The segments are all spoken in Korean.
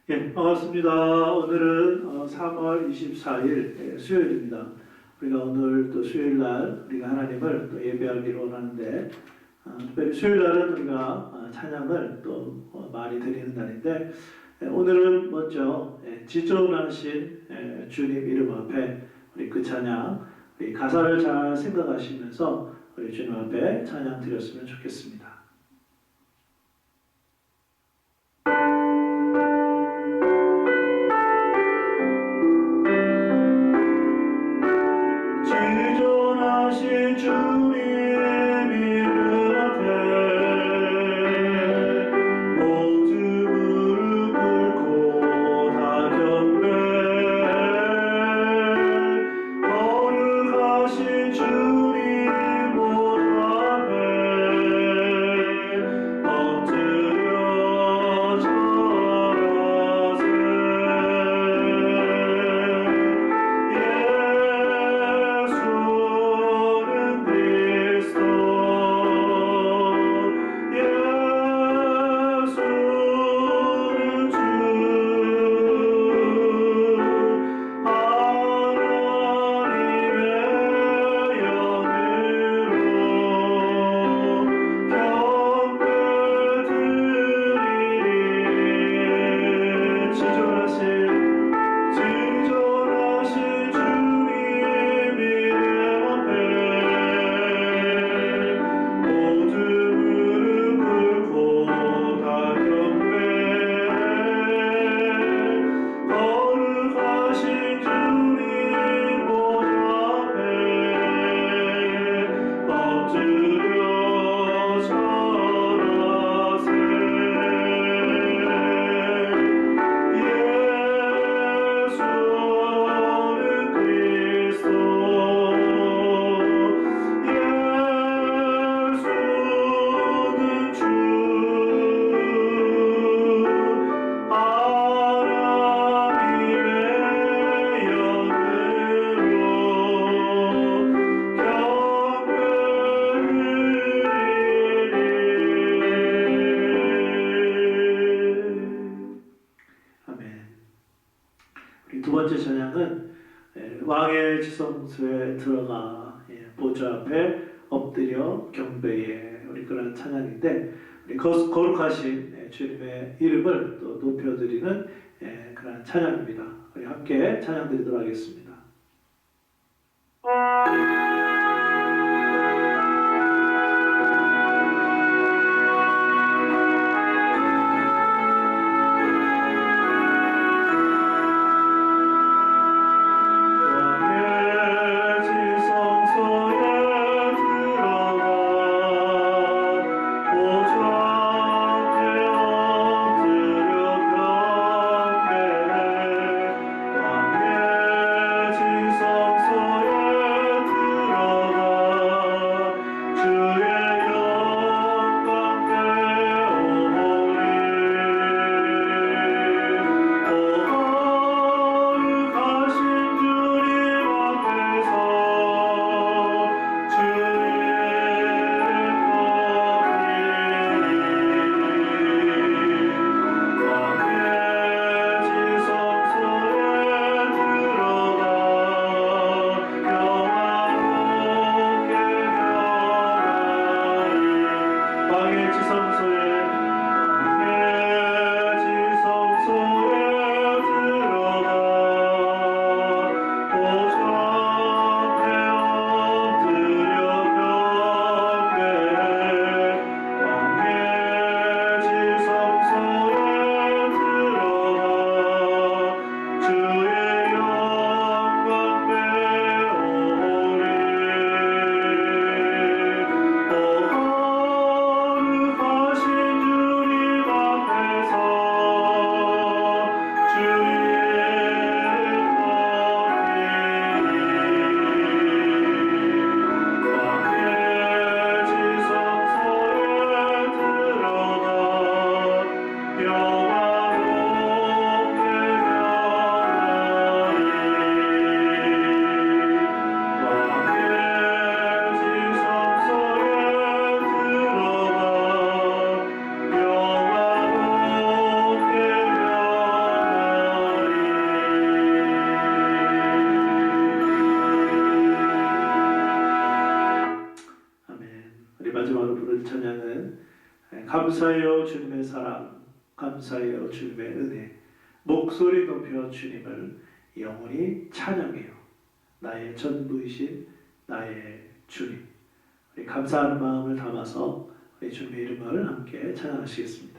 반갑습니다. 오늘은 3월 24일 수요일입니다. 우리가 오늘 또 수요일 날 우리가 하나님을 또 예배하기로 원하는데, 특별히 수요일 날은 우리가 찬양을 또 많이 드리는 날인데, 오늘은 먼저 지존하신 주님 이름 앞에 우리 그 찬양, 우리 가사를 잘 생각하시면서 우리 주님 앞에 찬양 드렸으면 좋겠습니다. 지존하신 주님 이름 앞에 모두 무릎 꿇고 다 경배, 거룩하신 주님 모두 앞에 엎드려 절하세. 두 번째 찬양은 왕의 지성소에 들어가 보좌 앞에 엎드려 경배해, 우리 그런 찬양인데, 우리 거룩하신 주님의 이름을 또 높여드리는 그런 찬양입니다. 우리 함께 찬양 드리도록 하겠습니다. 거룩하신 마지막으로 부를 찬양은 감사해요 주님의 사랑, 감사해요 주님의 은혜, 목소리 높여 주님을 영원히 찬양해요. 나의 전부이신 나의 주님. 우리 감사하는 마음을 담아서 우리 주님의 이름을 함께 찬양하시겠습니다.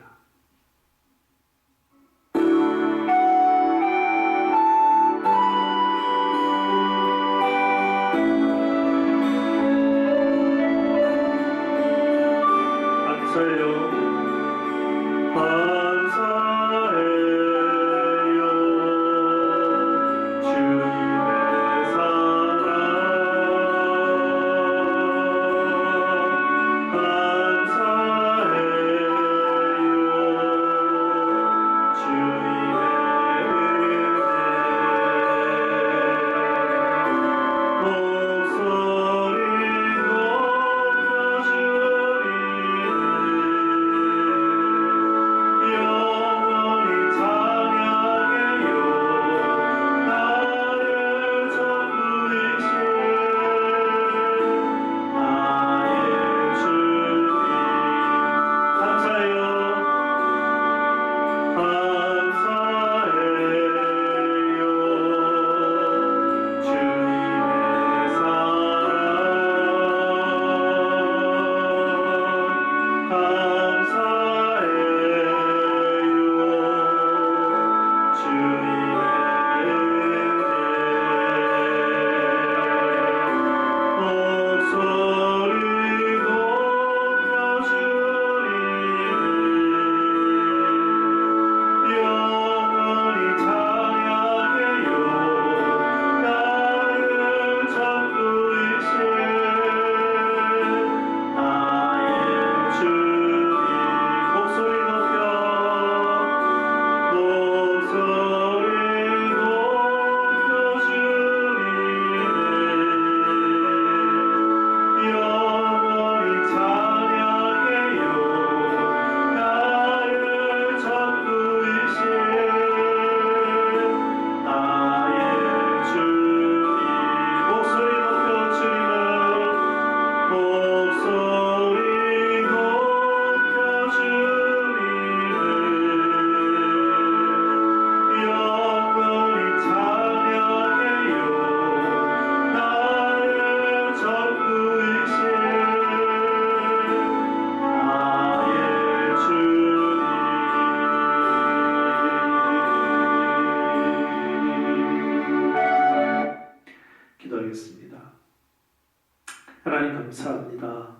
하나님 감사합니다.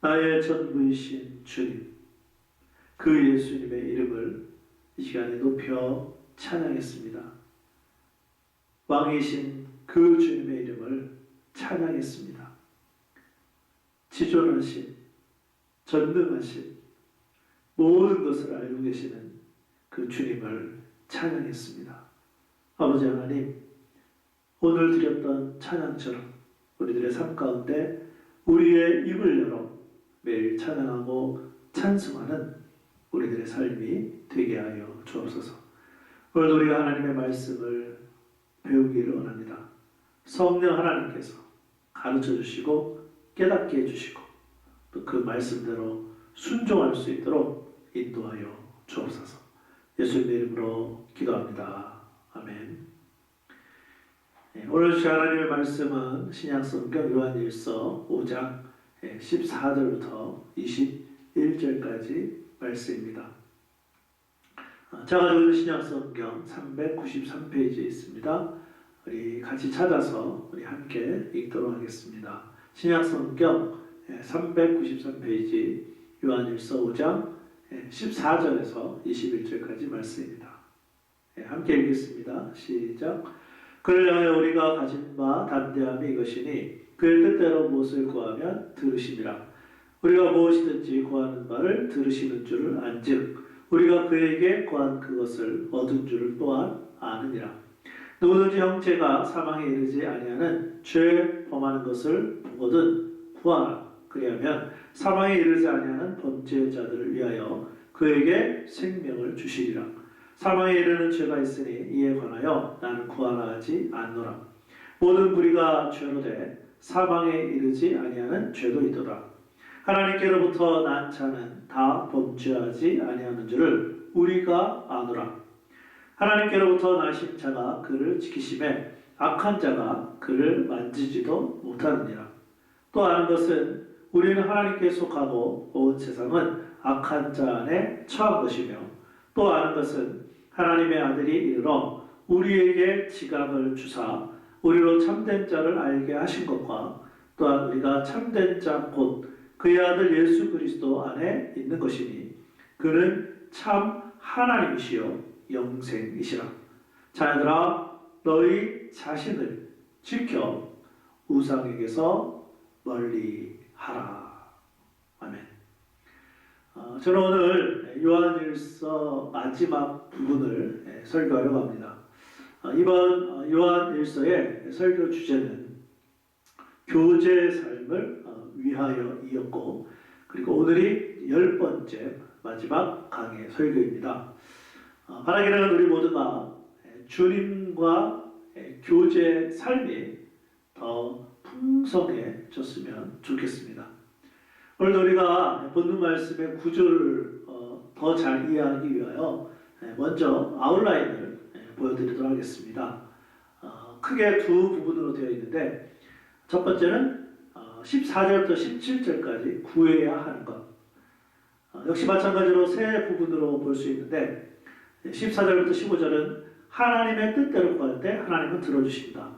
나의 전부이신 주님, 그 예수님의 이름을 이 시간에 높여 찬양했습니다. 왕이신 그 주님의 이름을 찬양했습니다. 지존하신, 전능하신, 모든 것을 알고 계시는 그 주님을 찬양했습니다. 아버지 하나님, 오늘 드렸던 찬양처럼 우리들의 삶 가운데 우리의 입을 열어 매일 찬양하고 찬송하는 우리들의 삶이 되게 하여 주옵소서. 오늘 우리가 하나님의 말씀을 배우기를 원합니다. 성령 하나님께서 가르쳐 주시고 깨닫게 해주시고 또 그 말씀대로 순종할 수 있도록 인도하여 주옵소서. 예수님의 이름으로 기도합니다. 아멘. 오늘 주신 하나님의 말씀은 신약성경 요한일서 5장 14절부터 21절까지 말씀입니다. 제가 가지고 있는 신약성경 393페이지에 있습니다. 우리 같이 찾아서 우리 함께 읽도록 하겠습니다. 신약성경 393페이지 요한일서 5장 14절에서 21절까지 말씀입니다. 함께 읽겠습니다. 시작. 그를 향해 우리가 가진 바 담대함이 이것이니 그의 뜻대로 무엇을 구하면 들으심이라. 우리가 무엇이든지 구하는 바를 들으시는 줄을 안즉 우리가 그에게 구한 그것을 얻은 줄을 또한 아느니라. 누구든지 형제가 사망에 이르지 아니하는 죄 범하는 것을 보거든 구하라. 그리하면 사망에 이르지 아니하는 범죄자들을 위하여 그에게 생명을 주시리라. 사망에 이르는 죄가 있으니 이에 관하여 나는 구하라 하지 않노라. 모든 무리가 죄로 돼 사망에 이르지 아니하는 죄도 있도다. 하나님께로부터 난 자는 다 범죄하지 아니하는 줄을 우리가 아노라. 하나님께로부터 나신 자가 그를 지키심에 악한 자가 그를 만지지도 못하느니라. 또 아는 것은 우리는 하나님께 속하고 온 세상은 악한 자 안에 처한 것이며, 또 아는 것은 하나님의 아들이 이르러 우리에게 지각을 주사 우리로 참된 자를 알게 하신 것과, 또한 우리가 참된 자 곧 그의 아들 예수 그리스도 안에 있는 것이니 그는 참 하나님이시요 영생이시라. 자녀들아, 너희 자신을 지켜 우상에게서 멀리하라. 아멘. 저는 오늘 요한일서 마지막 부분을 설교하려고 합니다. 이번 요한일서의 설교 주제는 교제 삶을 위하여이었고, 그리고 오늘이 10번째 마지막 강의 설교입니다. 바라기는 우리 모두가 주님과 교제 삶이 더 풍성해졌으면 좋겠습니다. 오늘도 우리가 본문 말씀의 구조를 더 잘 이해하기 위하여 먼저 아웃라인을 보여드리도록 하겠습니다. 크게 두 부분으로 되어 있는데, 첫 번째는 14절부터 17절까지 구해야 하는 것. 역시 마찬가지로 세 부분으로 볼 수 있는데, 14절부터 15절은 하나님의 뜻대로 구할 때 하나님은 들어주신다.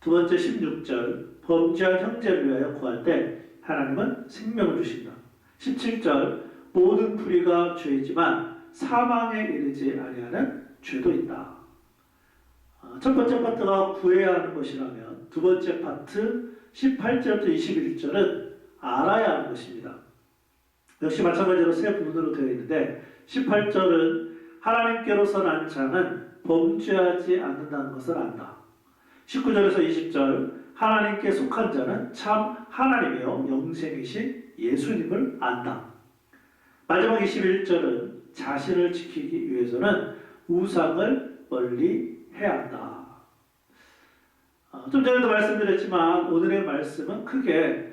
두 번째 16절, 범죄한 형제를 위하여 구할 때 하나님은 생명을 주신다. 17절, 모든 불의가 죄이지만 사망에 이르지 아니하는 죄도 있다. 첫 번째 파트가 구해야 하는 것이라면, 두 번째 파트 18절부터 21절은 알아야 하는 것입니다. 역시 마찬가지로 세 부분으로 되어 있는데, 18절은 하나님께로서 난 자는 범죄하지 않는다는 것을 안다. 19절에서 20절, 하나님께 속한 자는 참 하나님이요 영생이신 예수님을 안다. 마지막 21절은 자신을 지키기 위해서는 우상을 멀리 해야 한다. 좀 전에도 말씀드렸지만 오늘의 말씀은 크게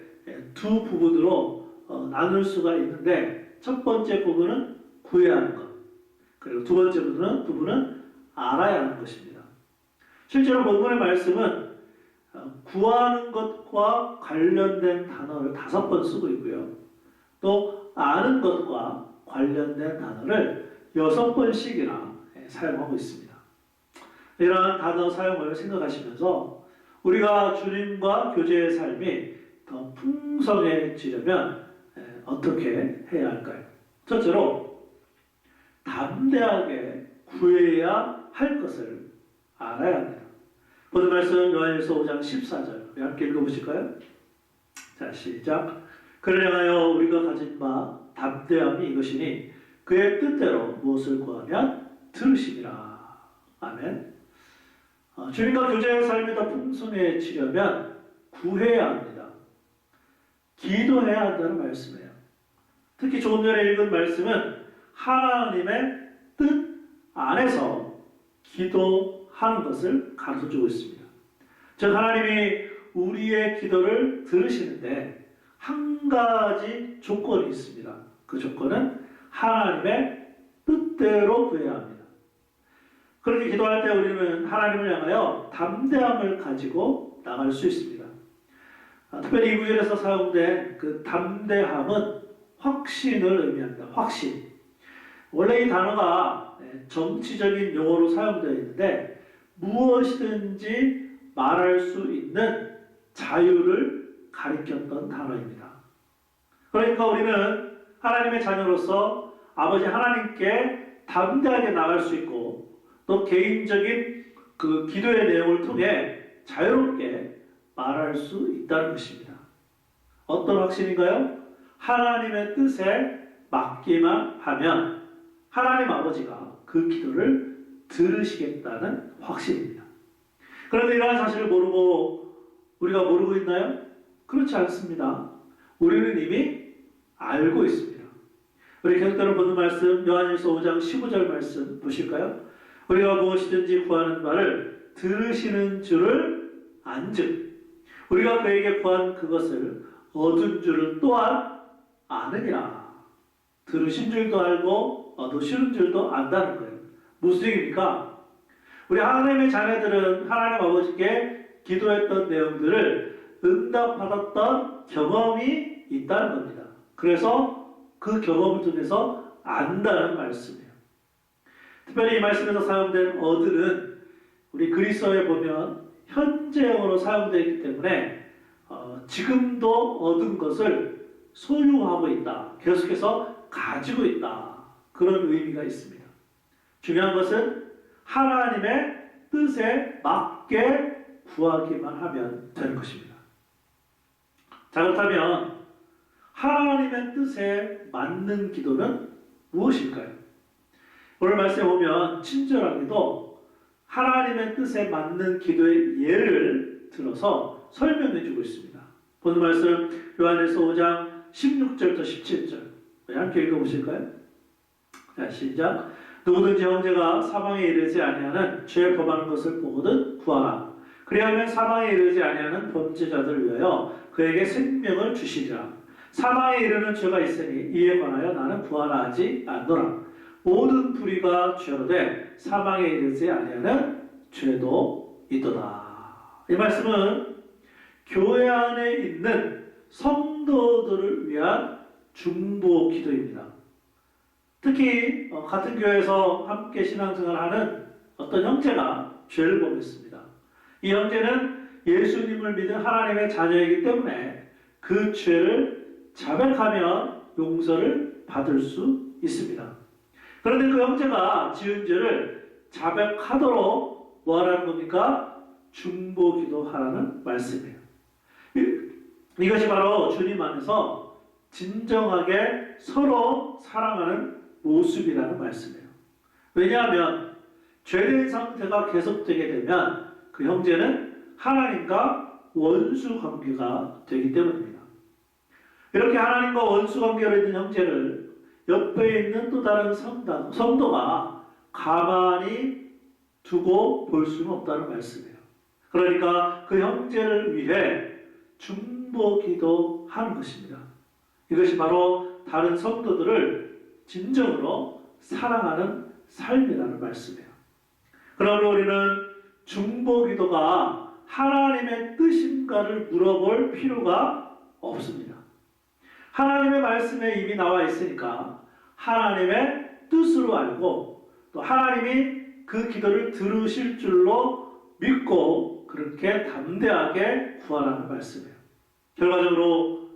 두 부분으로 나눌 수가 있는데, 첫 번째 부분은 구해야 하는 것, 그리고 두 번째 부분은 알아야 하는 것입니다. 실제로 본문의 말씀은 구하는 것과 관련된 단어를 5번 쓰고 있고요. 또 아는 것과 관련된 단어를 6번씩이나 사용하고 있습니다. 이러한 단어 사용을 생각하시면서 우리가 주님과 교제의 삶이 더 풍성해지려면 어떻게 해야 할까요? 첫째로 담대하게 구해야 할 것을 알아야 합니다. 오늘 말씀 요한일서 5장 14절 함께 읽어보실까요? 자, 시작. 그를 향하여 우리가 가진 바 담대함이 이것이니 그의 뜻대로 무엇을 구하면 들으시리라. 아멘. 주님과 교제의 삶이 더 풍성해지려면 구해야 합니다. 기도해야 한다는 말씀이에요. 특히 조금 전에 읽은 말씀은 하나님의 뜻 안에서 기도하는 것을 가르쳐주고 있습니다. 즉 하나님이 우리의 기도를 들으시는데 한 가지 조건이 있습니다. 그 조건은 하나님의 뜻대로 구해야 합니다. 그렇게 기도할 때 우리는 하나님을 향하여 담대함을 가지고 나갈 수 있습니다. 특별히 이 구절에서 사용된 그 담대함은 확신을 의미합니다. 확신. 원래 이 단어가 정치적인 용어로 사용되어 있는데 무엇이든지 말할 수 있는 자유를 가리켰던 단어입니다. 그러니까 우리는 하나님의 자녀로서 아버지 하나님께 담대하게 나갈 수 있고, 또 개인적인 그 기도의 내용을 통해 자유롭게 말할 수 있다는 것입니다. 어떤 확신인가요? 하나님의 뜻에 맡기만 하면 하나님 아버지가 그 기도를 들으시겠다는 확신입니다. 그런데 이러한 사실을 우리가 모르고 있나요? 그렇지 않습니다. 우리는 이미 알고 있습니다. 우리 계속되는 본문 말씀 요한일서 5장 15절 말씀 보실까요? 우리가 무엇이든지 구하는 바를 들으시는 줄을 안즉 우리가 그에게 구한 그것을 얻은 줄을 또한 아느니라. 들으신 줄도 알고 얻으시는 줄도 안다는 거예요. 무슨 얘기입니까? 우리 하나님의 자녀들은 하나님 아버지께 기도했던 내용들을 응답받았던 경험이 있다는 겁니다. 그래서 그 경험을 통해서 안다는 말씀이에요. 특별히 이 말씀에서 사용된 얻은 우리 그리스어에 보면 현재형으로 사용되어 있기 때문에 지금도 얻은 것을 소유하고 있다. 계속해서 가지고 있다. 그런 의미가 있습니다. 중요한 것은 하나님의 뜻에 맞게 구하기만 하면 되는 것입니다. 자, 그렇다면 하나님의 뜻에 맞는 기도는 무엇일까요? 오늘 말씀에 보면 친절하게도 하나님의 뜻에 맞는 기도의 예를 들어서 설명해 주고 있습니다. 오늘 말씀 요한일서 5장 16절부터 17절 함께 읽어보실까요? 자, 시작. 누구든지 형제가 사망에 이르지 아니하는 죄 범하는 것을 보거든 구하라. 그리하면 사망에 이르지 아니하는 범죄자들을 위하여 그에게 생명을 주시리라. 사망에 이르는 죄가 있으니 이에 관하여 나는 구하라 하지 않노라. 모든 불의가 죄로 돼 사망에 이르지 아니하는 죄도 있도다. 이 말씀은 교회 안에 있는 성도들을 위한 중보 기도입니다. 특히 같은 교회에서 함께 신앙생활하는 어떤 형제가 죄를 범했습니다. 이 형제는 예수님을 믿은 하나님의 자녀이기 때문에 그 죄를 자백하면 용서를 받을 수 있습니다. 그런데 그 형제가 지은 죄를 자백하도록 뭐하라는 겁니까? 중보기도 하라는 말씀이에요. 이것이 바로 주님 안에서 진정하게 서로 사랑하는 모습이라는 말씀이에요. 왜냐하면 죄된 상태가 계속되게 되면 그 형제는 하나님과 원수 관계가 되기 때문입니다. 이렇게 하나님과 원수 관계로 있는 형제를 옆에 있는 또 다른 성도가 가만히 두고 볼 수는 없다는 말씀이에요. 그러니까 그 형제를 위해 중보기도 하는 것입니다. 이것이 바로 다른 성도들을 진정으로 사랑하는 삶이라는 말씀이에요. 그러므로 우리는 중보기도가 하나님의 뜻인가를 물어볼 필요가 없습니다. 하나님의 말씀에 이미 나와 있으니까 하나님의 뜻으로 알고 또 하나님이 그 기도를 들으실 줄로 믿고 그렇게 담대하게 구하라는 말씀이에요. 결과적으로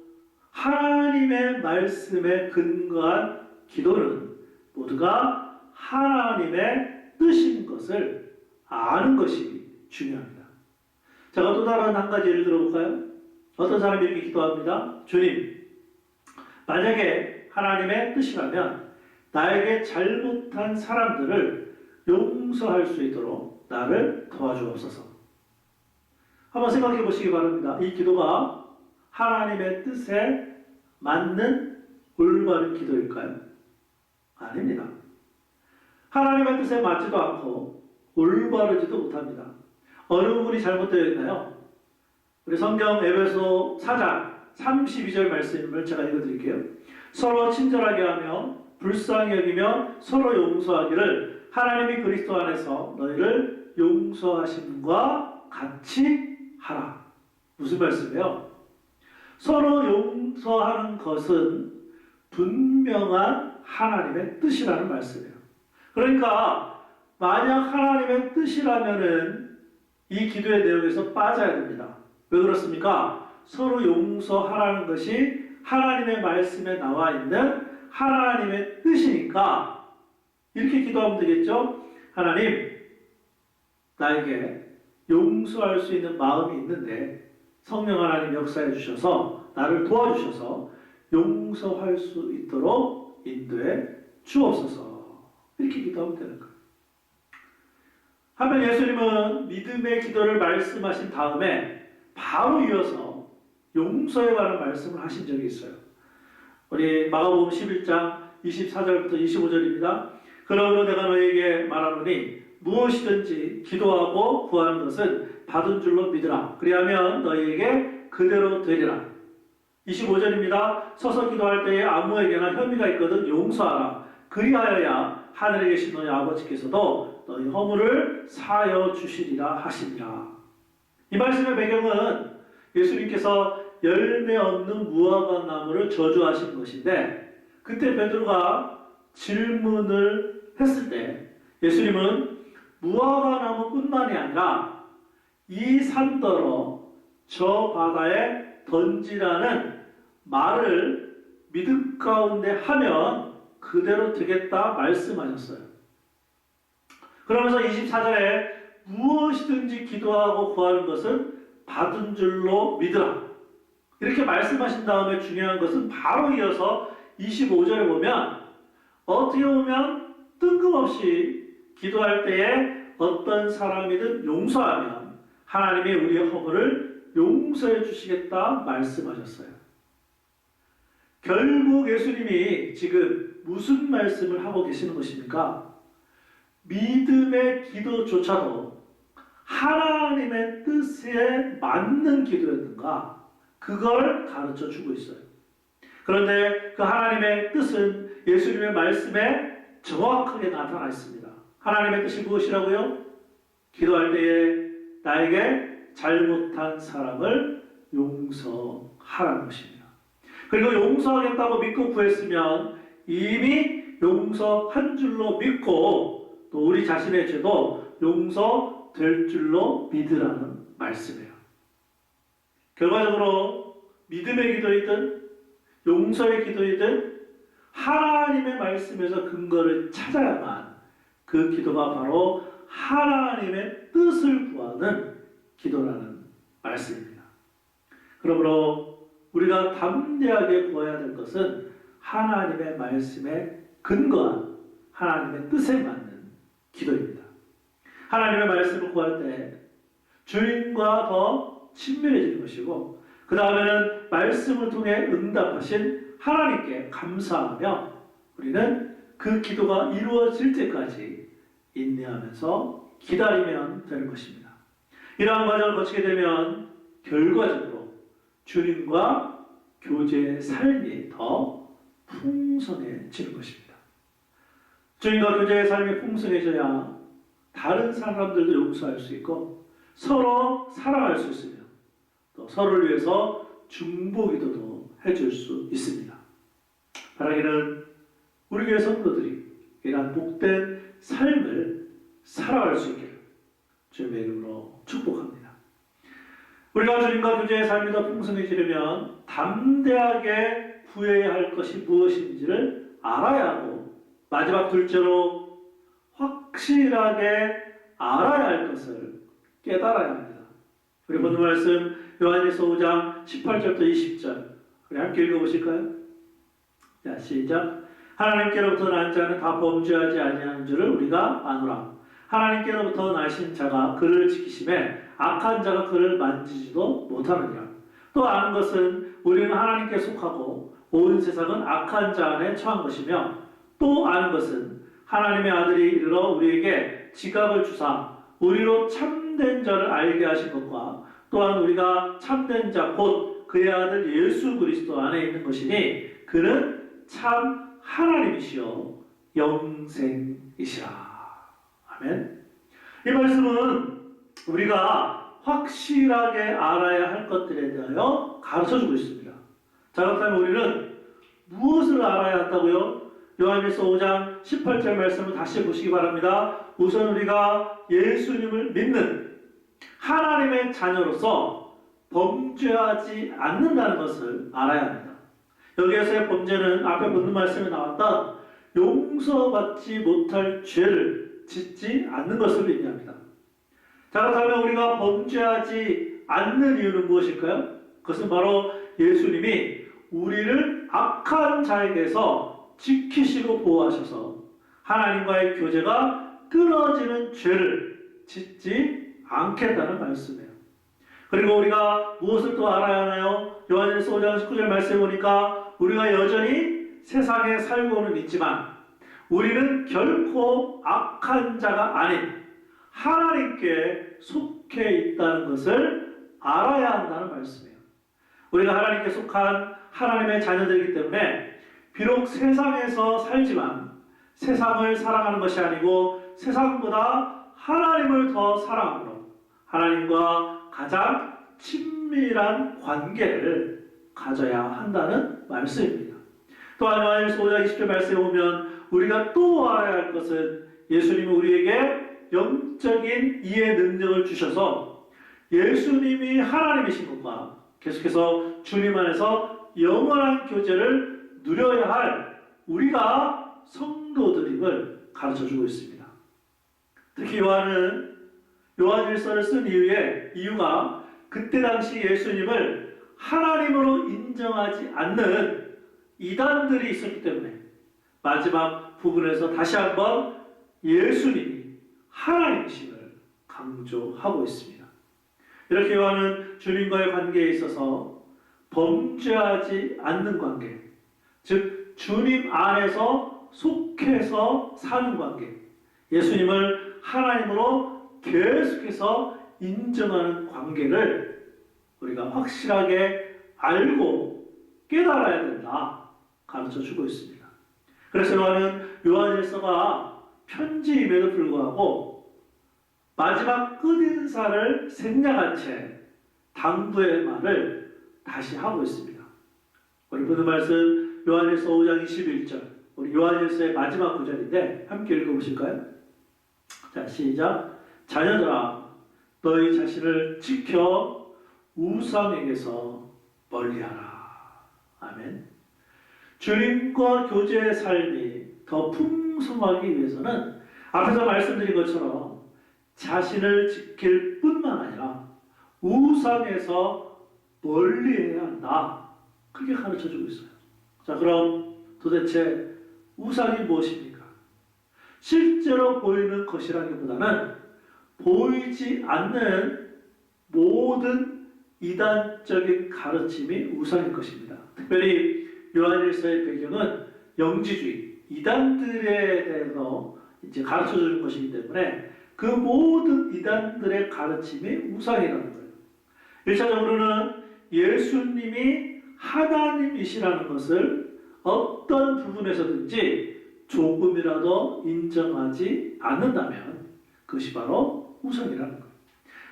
하나님의 말씀에 근거한 기도는 모두가 하나님의 뜻인 것을 아는 것이 중요합니다. 제가 또 다른 한 가지 예를 들어볼까요? 어떤 사람이 이렇게 기도합니다. 주님, 만약에 하나님의 뜻이라면 나에게 잘못한 사람들을 용서할 수 있도록 나를 도와주옵소서. 한번 생각해 보시기 바랍니다. 이 기도가 하나님의 뜻에 맞는 올바른 기도일까요? 아닙니다. 하나님의 뜻에 맞지도 않고 올바르지도 못합니다. 어느 부분이 잘못되어 있나요? 우리 성경 에베소 4장 32절 말씀을 제가 읽어드릴게요. 서로 친절하게 하며 불쌍히 여기며 서로 용서하기를 하나님이 그리스도 안에서 너희를 용서하심과 같이 하라. 무슨 말씀이에요? 서로 용서하는 것은 분명한 하나님의 뜻이라는 말씀이에요. 그러니까 만약 하나님의 뜻이라면은 이 기도의 내용에서 빠져야 됩니다. 왜 그렇습니까? 서로 용서하라는 것이 하나님의 말씀에 나와 있는 하나님의 뜻이니까 이렇게 기도하면 되겠죠? 하나님, 나에게 용서할 수 있는 마음이 있는데 성령 하나님 역사해 주셔서 나를 도와주셔서 용서할 수 있도록 인도해 주옵소서. 이렇게 기도하면 되는 거예요. 한편 예수님은 믿음의 기도를 말씀하신 다음에 바로 이어서 용서에 관한 말씀을 하신 적이 있어요. 우리 마가복음 11장 24절부터 25절입니다. 그러므로 내가 너에게 말하노니 무엇이든지 기도하고 구하는 것은 받은 줄로 믿으라. 그리하면 너희에게 그대로 되리라. 25절입니다. 서서 기도할 때에 아무에게나 혐의가 있거든 용서하라. 그리하여야 하늘에 계신 너희 아버지께서도 너희 허물을 사하여 주시리라 하시니라. 이 말씀의 배경은 예수님께서 열매 없는 무화과 나무를 저주하신 것인데, 그때 베드로가 질문을 했을 때 예수님은 무화과 나무뿐만이 아니라 이 산더러 저 바다에 던지라는 말을 믿음 가운데 하면 그대로 되겠다 말씀하셨어요. 그러면서 24절에 무엇이든지 기도하고 구하는 것은 받은 줄로 믿으라. 이렇게 말씀하신 다음에 중요한 것은 바로 이어서 25절에 보면 어떻게 보면 뜬금없이 기도할 때에 어떤 사람이든 용서하면 하나님이 우리의 허물을 용서해 주시겠다 말씀하셨어요. 결국 예수님이 지금 무슨 말씀을 하고 계시는 것입니까? 믿음의 기도조차도 하나님의 뜻에 맞는 기도였는가? 그걸 가르쳐 주고 있어요. 그런데 그 하나님의 뜻은 예수님의 말씀에 정확하게 나타나 있습니다. 하나님의 뜻이 무엇이라고요? 기도할 때에 나에게 잘못한 사람을 용서하라는 것입니다. 그리고 용서하겠다고 믿고 구했으면 이미 용서한 줄로 믿고 또 우리 자신의 죄도 용서될 줄로 믿으라는 말씀이에요. 결과적으로 믿음의 기도이든 용서의 기도이든 하나님의 말씀에서 근거를 찾아야만 그 기도가 바로 하나님의 뜻을 구하는 기도라는 말씀입니다. 그러므로 우리가 담대하게 구해야 될 것은 하나님의 말씀에 근거한 하나님의 뜻에 맞는 기도입니다. 하나님의 말씀을 구할 때 주님과 더 친밀해지는 것이고, 그 다음에는 말씀을 통해 응답하신 하나님께 감사하며 우리는 그 기도가 이루어질 때까지 인내하면서 기다리면 되는 것입니다. 이러한 과정을 거치게 되면 결과적으로 주님과 교제의 삶이 더 풍성해지는 것입니다. 주님과 교제의 삶이 풍성해져야 다른 사람들도 용서할 수 있고 서로 사랑할 수 있으며 또 서로를 위해서 중보기도도 해줄 수 있습니다. 바라기는 우리 교회 성도들이 이러한 복된 삶을 살아갈 수 있기를 주님의 이름으로 축복합니다. 우리가 주님과 교제의 삶이 더 풍성해지려면 담대하게 구해야 할 것이 무엇인지를 알아야 하고, 마지막 둘째로 확실하게 알아야 할 것을 깨달아야 합니다. 우리 본문 말씀 요한일서 5장 18절부터 20절 우리 함께 읽어보실까요? 자, 시작. 하나님께로부터 난 자는 다 범죄하지 아니하는 줄을 우리가 아노라. 하나님께로부터 나신 자가 그를 지키심에 악한 자가 그를 만지지도 못하느니라. 또 아는 것은 우리는 하나님께 속하고 온 세상은 악한 자 안에 처한 것이며, 또 아는 것은 하나님의 아들이 이르러 우리에게 지각을 주사 우리로 참된 자를 알게 하신 것과, 또한 우리가 참된 자 곧 그의 아들 예수 그리스도 안에 있는 것이니 그는 참 하나님이시요 영생이시라. 아멘. 이 말씀은 우리가 확실하게 알아야 할 것들에 대하여 가르쳐주고 있습니다. 자, 그렇다면 우리는 무엇을 알아야 한다고요? 요한일서 5장 18절 말씀을 다시 보시기 바랍니다. 우선 우리가 예수님을 믿는 하나님의 자녀로서 범죄하지 않는다는 것을 알아야 합니다. 여기에서의 범죄는 앞에 본문 말씀에 나왔던 용서받지 못할 죄를 짓지 않는 것을 의미합니다. 자, 그렇다면 우리가 범죄하지 않는 이유는 무엇일까요? 그것은 바로 예수님이 우리를 악한 자에게서 지키시고 보호하셔서 하나님과의 교제가 끊어지는 죄를 짓지 않겠다는 말씀이에요. 그리고 우리가 무엇을 또 알아야 하나요? 요한일서 5장 19절 말씀에 보니까 우리가 여전히 세상에 살고는 있지만 우리는 결코 악한 자가 아닌 하나님께 속해 있다는 것을 알아야 한다는 말씀이에요. 우리가 하나님께 속한 하나님의 자녀들이기 때문에 비록 세상에서 살지만 세상을 사랑하는 것이 아니고 세상보다 하나님을 더 사랑함으로 하나님과 가장 친밀한 관계를 가져야 한다는 말씀입니다. 또한 요한일서 5장 20절 말씀에 보면 우리가 또 알아야 할 것은 예수님이 우리에게 영적인 이해 능력을 주셔서 예수님이 하나님이신 것과 계속해서 주님 안에서 영원한 교제를 누려야 할 우리가 성도들임을 가르쳐주고 있습니다. 특히 요한은 요한일서를 쓴 이유가 그때 당시 예수님을 하나님으로 인정하지 않는 이단들이 있었기 때문에 마지막 부분에서 다시 한번 예수님이 하나님이심을 강조하고 있습니다. 이렇게 요한은 주님과의 관계에 있어서 범죄하지 않는 관계, 즉 주님 안에서 속해서 사는 관계, 예수님을 하나님으로 계속해서 인정하는 관계를 우리가 확실하게 알고 깨달아야 된다 가르쳐주고 있습니다. 그래서 요한일서가 편지임에도 불구하고 마지막 끝인사를 생략한 채 당부의 말을 다시 하고 있습니다. 우리 보는 말씀 요한일서 5장 21절, 우리 요한일서의 마지막 구절인데 함께 읽어보실까요? 자, 시작. 자녀들아, 너희 자신을 지켜 우상에게서 멀리하라. 아멘. 주님과 교제의 삶이 더 풍성하기 위해서는 앞에서 말씀드린 것처럼 자신을 지킬 뿐만 아니라 우상에서 멀리해야 한다. 그렇게 가르쳐주고 있어요. 자, 그럼 도대체 우상이 무엇입니까? 실제로 보이는 것이라기보다는 보이지 않는 모든 이단적인 가르침이 우상인 것입니다. 특별히 요한일서의 배경은 영지주의, 이단들에 대해서 이제 가르쳐주는 것이기 때문에 그 모든 이단들의 가르침이 우상이라는 거예요. 1차적으로는 예수님이 하나님이시라는 것을 어떤 부분에서든지 조금이라도 인정하지 않는다면 그것이 바로 우상이라는 거예요.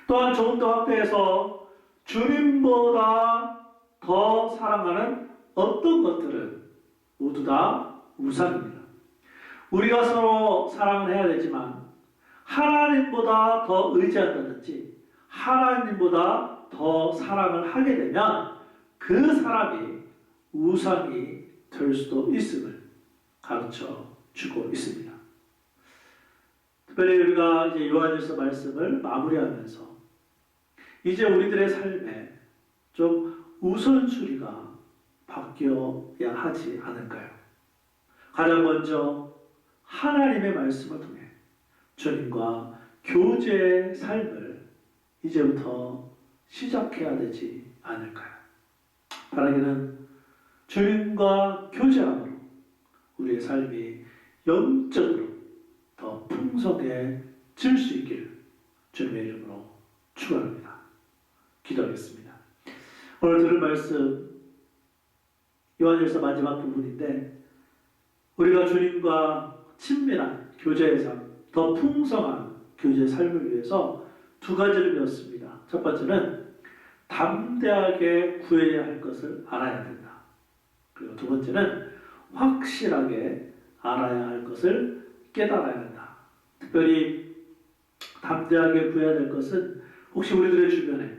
또한 조금 더 확대해서 주님보다 더 사랑하는 어떤 것들은 모두 다 우상입니다. 우리가 서로 사랑을 해야 되지만 하나님보다 더 의지한다든지 하나님보다 더 사랑을 하게 되면 그 사람이 우상이 될 수도 있음을 가르쳐 주고 있습니다. 특별히 우리가 이제 요한일서 말씀을 마무리하면서 이제 우리들의 삶에 좀 우선순위가 바뀌어야 하지 않을까요? 가장 먼저 하나님의 말씀을 통해 주님과 교제의 삶을 이제부터 시작해야 되지 않을까요? 바라기는 주님과 교제함으로 우리의 삶이 영적으로 더 풍성해질 수 있기를 주님의 이름으로 축원합니다. 기도하겠습니다. 오늘 들은 말씀 요한일서 마지막 부분인데 우리가 주님과 친밀한 교제의 삶, 더 풍성한 교제의 삶을 위해서 두 가지를 배웠습니다. 첫 번째는 담대하게 구해야 할 것을 알아야 된다. 그리고 두 번째는 확실하게 알아야 할 것을 깨달아야 한다. 특별히 담대하게 구해야 될 것은 혹시 우리들의 주변에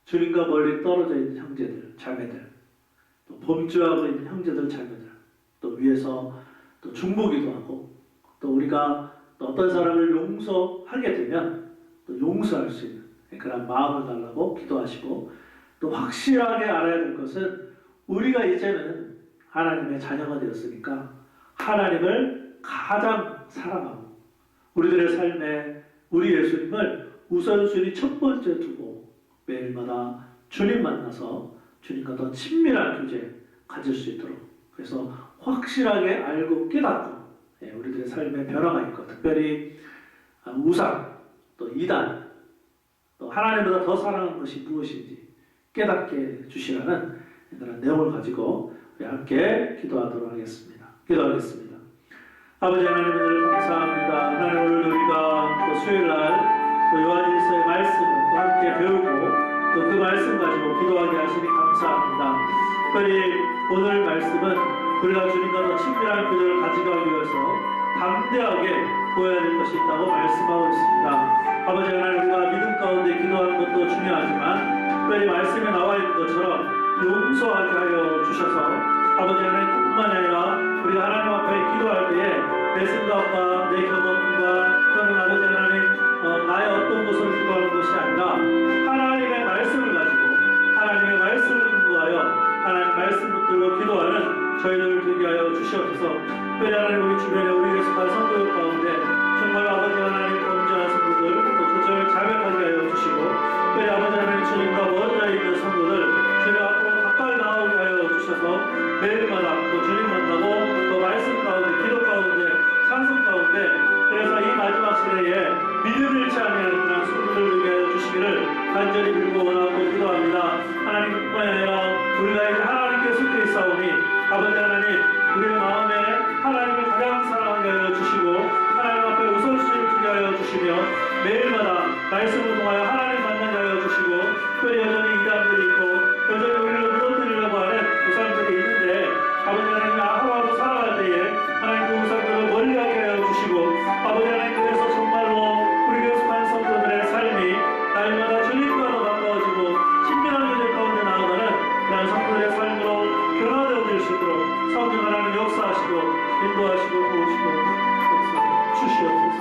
주님과 멀리 떨어져 있는 형제들, 자매들, 또 범죄하고 있는 형제들, 자매들, 또 위에서 또 중보기도 하고 또 우리가 또 어떤 사람을 용서하게 되면 또 용서할 수 있는 그런 마음을 달라고 기도하시고 또 확실하게 알아야 될 것은 우리가 이제는 하나님의 자녀가 되었으니까 하나님을 가장 사랑하고 우리들의 삶에 우리 예수님을 우선순위 첫 번째 두고 매일마다 주님 만나서 주님과 더 친밀한 교제 가질 수 있도록 그래서 확실하게 알고 깨닫고 우리들의 삶에 변화가 있고 특별히 우상 또 이단 또 하나님보다 더 사랑하는 것이 무엇인지 깨닫게 해주시라는 그런 내용을 가지고 우리 함께 기도하도록 하겠습니다. 기도하겠습니다. 아버지 하나님, 오늘 감사합니다. 하나님, 오늘 우리가 또 수요일날 또 요한일서의 말씀을 또 함께 배우고 또 그 말씀 가지고 기도하게 하시니 감사합니다. 특별히 오늘 말씀은 우리가 주님과 더 친밀한 교제를 가져가기 위해서 담대하게 보여야 될 것이 있다고 말씀하고 있습니다. 아버지 하나님, 우리가 믿음 가운데 기도하는 것도 중요하지만 특별히 말씀에 나와 있는 것처럼 용서하게 하여 주셔서 아버지 하나님, 뿐만 아니라 우리가 하나님 앞에 기도할 때에 내 생각과 내 경험과 또는 아버지 하나님 나의 어떤 것을 기도하는 것이 아니라 하나님의 말씀을 가지고 하나님의 말씀을 공부하여 하나님 말씀 붙들고 기도하는 저희들을 되게 하여 주시옵소서. 특별히 하나님, 우리 주변에 우리 예수가 성도들 가운데 정말 아버지 하나님 범죄한 성도들 또 그저를 자백하게 하여 주시고, 특별히 아버지 하나님 주님과 멀어져 있는 성도들 주님 앞으로 가까이 나오게 하여 주셔서 매일마다 또 주님 만나고 또 말씀 가운데 기도 가운데 찬송 가운데 그래서 이 마지막 시대에 믿음을 잃지 아니하는 그런 성도들 되게 하여 주시기를 간절히 빌고 원하고 기도합니다. 하나님뿐만 아니라 우리가 이제 하나님께 속해 있사오니 아버지 하나님, 우리의 마음에 하나님을 가장 사랑하게 하여 주시고 하나님 앞에 우선순위를 두게 하여 주시며 매일마다 말씀을 통하여 하나님 만나게 하여 주시고, 또 여전히 이단들이 있고 여전히 우리를 무너뜨리려고 하는 우상들이 있는데 아버지 하나님, 하루하루 살아갈 때에 하나님 그 우상들을 멀리하게 하여 주시고 아버지 하나님, 그래서 정말로 우리 교숙한 성도들의 삶이 날마다 주님과 더 가까워지고 친밀한 교제 가운데 나아가는 그런 성도들의 삶으로 변화되어질 수 있도록 성령 하나님 역사하시고 인도하시고 도우시고 주시옵소서.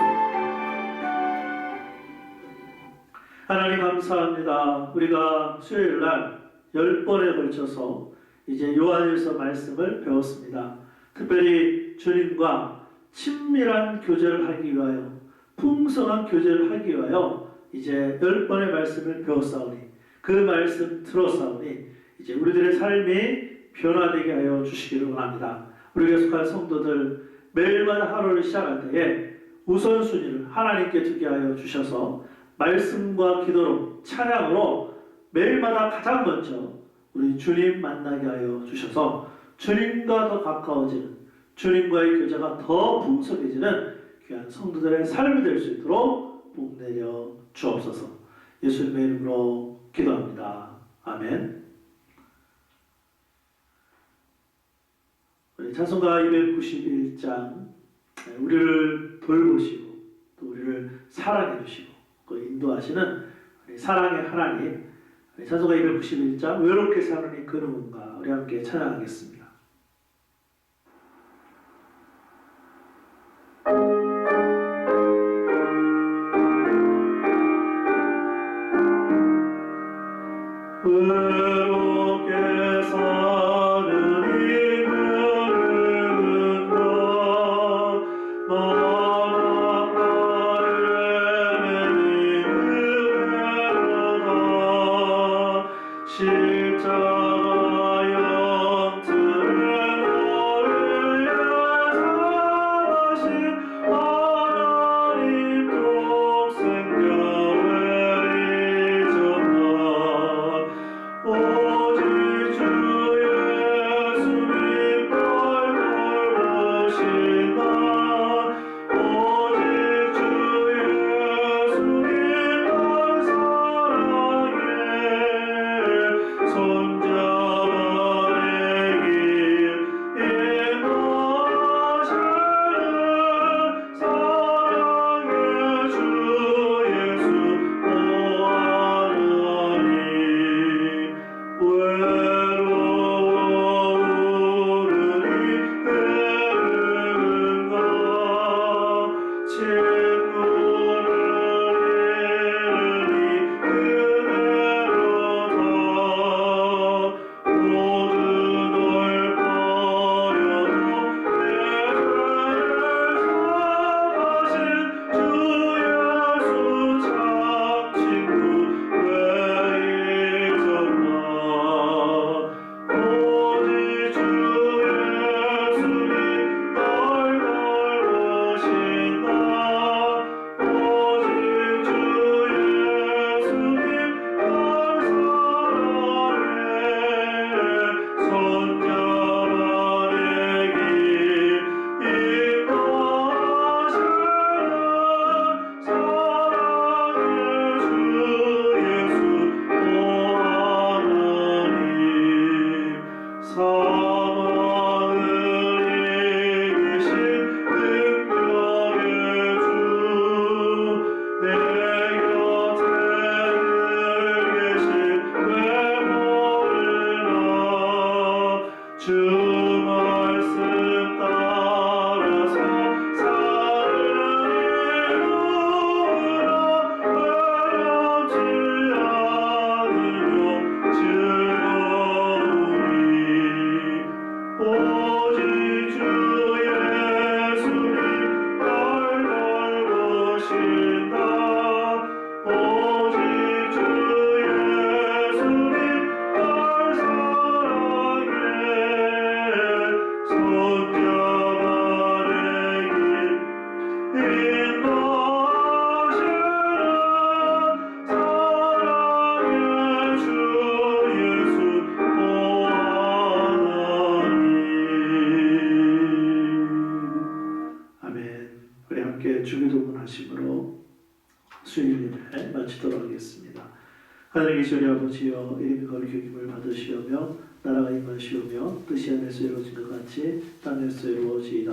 하나님 감사합니다. 우리가 수요일날 10번에 걸쳐서 이제 요한일서 말씀을 배웠습니다. 특별히 주님과 친밀한 교제를 하기 위하여, 풍성한 교제를 하기 위하여 이제 10번의 말씀을 배웠사오니 그 말씀 들었사오니 이제 우리들의 삶이 변화되게 하여 주시기를 원합니다. 우리가 속한 성도들 매일마다 하루를 시작할 때에 우선순위를 하나님께 두게 하여 주셔서 말씀과 기도로 찬양으로 매일마다 가장 먼저 우리 주님 만나게 하여 주셔서 주님과 더 가까워지는, 주님과의 교제가 더 풍성해지는 귀한 성도들의 삶이 될 수 있도록 복 내려 주옵소서. 예수님의 이름으로 기도합니다. 아멘. 우리 찬송가 291장, 우리를 돌보시고 또 우리를 사랑해 주시고 그 인도하시는 우리 사랑의 하나님, 찬송가 291장 외롭게 사느니 그 누군가, 우리 함께 찬양하겠습니다. 외롭게 사느니 그 누군가, 너나 나를 매이는 괴로다. 십자가 영트 함께 주기도문 하심으로 수요일 예배 마치도록 하겠습니다. 하늘에 계신 우리 아버지여, 이름이 거룩히 여김을 받으시오며 나라가 임하시오며 뜻이 하늘에서 이루어진 것 같이 땅에서 이루어지이다.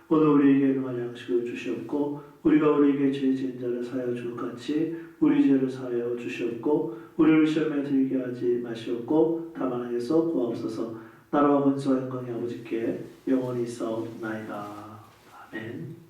오늘 우리에게 일용할 양식을 주시옵고 우리가 우리에게 죄 지은 자를 사하여 줄 것 같이 우리 죄를 사하여 주시옵고 우리를 시험에 들게 하지 마시옵고 다만 악에서 구하옵소서. 나라와 권세와 영광이 아버지께 영원히 있사옵나이다. 아멘.